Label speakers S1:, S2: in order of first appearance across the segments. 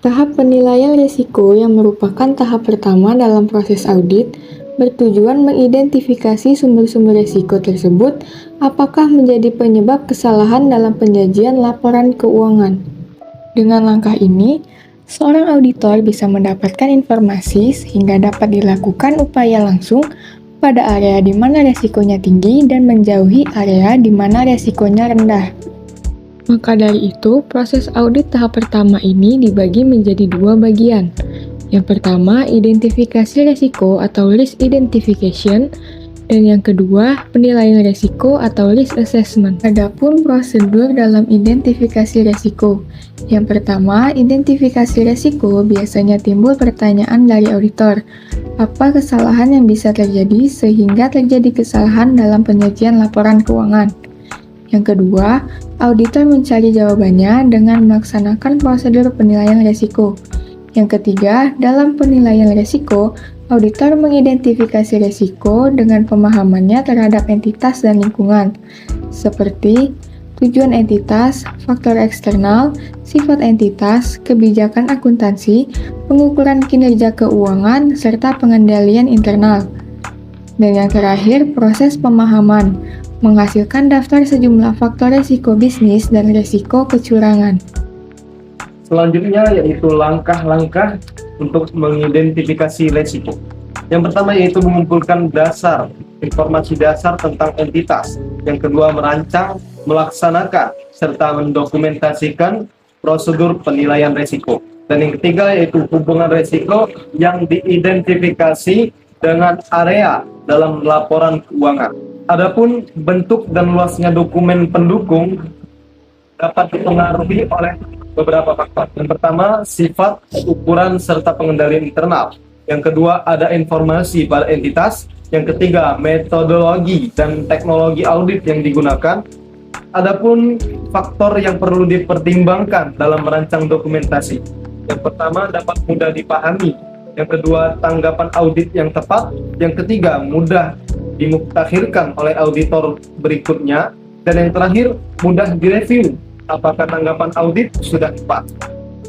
S1: Tahap penilaian risiko yang merupakan tahap pertama dalam proses audit bertujuan mengidentifikasi sumber-sumber risiko tersebut apakah menjadi penyebab kesalahan dalam penyajian laporan keuangan. Dengan langkah ini, seorang auditor bisa mendapatkan informasi sehingga dapat dilakukan upaya langsung pada area di mana risikonya tinggi dan menjauhi area di mana risikonya rendah. Maka dari itu, proses audit tahap pertama ini dibagi menjadi dua bagian. Yang pertama, identifikasi risiko atau risk identification, dan yang kedua, penilaian risiko atau risk assessment. Adapun prosedur dalam identifikasi risiko. Yang pertama, identifikasi risiko biasanya timbul pertanyaan dari auditor. Apa kesalahan yang bisa terjadi sehingga terjadi kesalahan dalam penyajian laporan keuangan? Yang kedua, auditor mencari jawabannya dengan melaksanakan prosedur penilaian risiko. Yang ketiga, dalam penilaian risiko, auditor mengidentifikasi risiko dengan pemahamannya terhadap entitas dan lingkungan, seperti tujuan entitas, faktor eksternal, sifat entitas, kebijakan akuntansi, pengukuran kinerja keuangan, serta pengendalian internal. Dan yang terakhir, proses pemahaman, menghasilkan daftar sejumlah faktor risiko bisnis dan risiko kecurangan.
S2: Selanjutnya yaitu langkah-langkah untuk mengidentifikasi risiko. Yang pertama yaitu mengumpulkan informasi dasar tentang entitas. Yang kedua merancang, melaksanakan, serta mendokumentasikan prosedur penilaian risiko. Dan yang ketiga yaitu hubungan risiko yang diidentifikasi dengan area dalam laporan keuangan. Adapun bentuk dan luasnya dokumen pendukung dapat dipengaruhi oleh beberapa faktor. Yang pertama, sifat, ukuran, serta pengendalian internal. Yang kedua, ada informasi pada entitas. Yang ketiga, metodologi dan teknologi audit yang digunakan. Adapun faktor yang perlu dipertimbangkan dalam merancang dokumentasi. Yang pertama, dapat mudah dipahami. Yang kedua, tanggapan audit yang tepat. Yang ketiga, mudah dimutakhirkan oleh auditor berikutnya. Dan yang terakhir, mudah direview apakah tanggapan audit sudah tepat.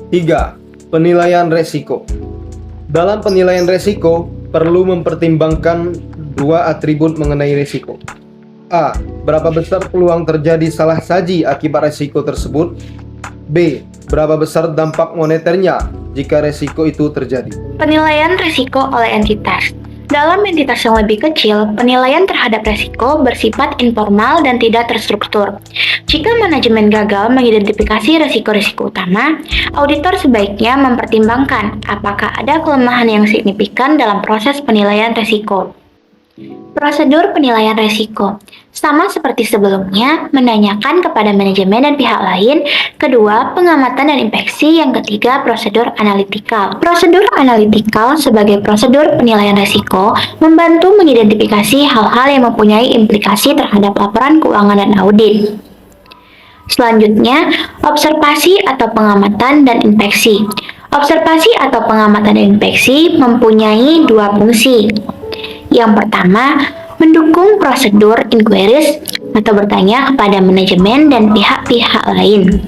S2: 3. Penilaian risiko. Dalam penilaian risiko, perlu mempertimbangkan dua atribut mengenai risiko. A. Berapa besar peluang terjadi salah saji akibat risiko tersebut? B. Berapa besar dampak moneternya jika risiko itu terjadi?
S3: Penilaian risiko oleh entitas. Dalam entitas yang lebih kecil, penilaian terhadap risiko bersifat informal dan tidak terstruktur. Jika manajemen gagal mengidentifikasi risiko-risiko utama, auditor sebaiknya mempertimbangkan apakah ada kelemahan yang signifikan dalam proses penilaian risiko. Prosedur penilaian risiko sama seperti sebelumnya, menanyakan kepada manajemen dan pihak lain. Kedua, pengamatan dan inspeksi. Yang ketiga, prosedur analitikal. Prosedur analitikal sebagai prosedur penilaian risiko membantu mengidentifikasi hal-hal yang mempunyai implikasi terhadap laporan keuangan dan audit. Selanjutnya, observasi atau pengamatan dan inspeksi. Observasi atau pengamatan dan inspeksi mempunyai dua fungsi. Yang pertama, mendukung prosedur inquiries atau bertanya kepada manajemen dan pihak-pihak lain.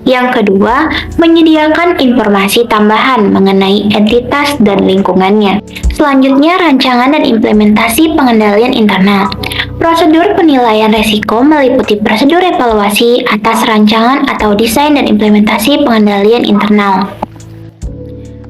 S3: Yang kedua, menyediakan informasi tambahan mengenai entitas dan lingkungannya. Selanjutnya, rancangan dan implementasi pengendalian internal. Prosedur penilaian risiko meliputi prosedur evaluasi atas rancangan atau desain dan implementasi pengendalian internal.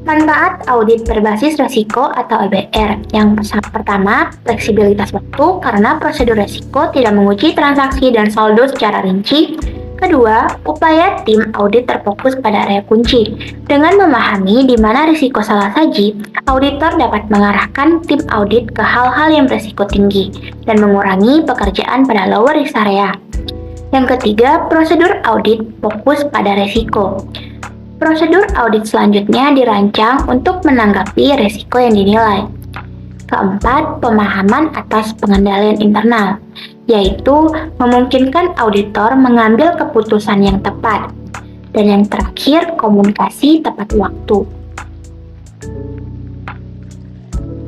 S3: Manfaat audit berbasis risiko atau EBR. Yang pertama, fleksibilitas waktu karena prosedur risiko tidak menguji transaksi dan saldo secara rinci. Kedua, upaya tim audit terfokus pada area kunci. Dengan memahami di mana risiko salah saji, auditor dapat mengarahkan tim audit ke hal-hal yang berisiko tinggi dan mengurangi pekerjaan pada lower risk area. Yang ketiga, prosedur audit fokus pada risiko. Prosedur audit selanjutnya dirancang untuk menanggapi risiko yang dinilai. Keempat, pemahaman atas pengendalian internal, yaitu memungkinkan auditor mengambil keputusan yang tepat. Dan yang terakhir, komunikasi tepat waktu.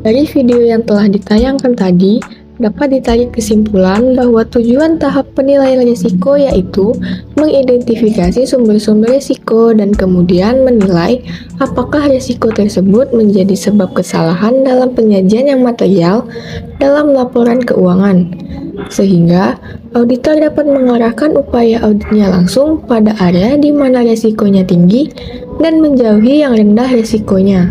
S1: Dari video yang telah ditayangkan tadi, Dapat ditarik kesimpulan bahwa tujuan tahap penilaian risiko yaitu mengidentifikasi sumber-sumber risiko dan kemudian menilai apakah risiko tersebut menjadi sebab kesalahan dalam penyajian yang material dalam laporan keuangan, sehingga auditor dapat mengarahkan upaya auditnya langsung pada area di mana risikonya tinggi dan menjauhi yang rendah risikonya.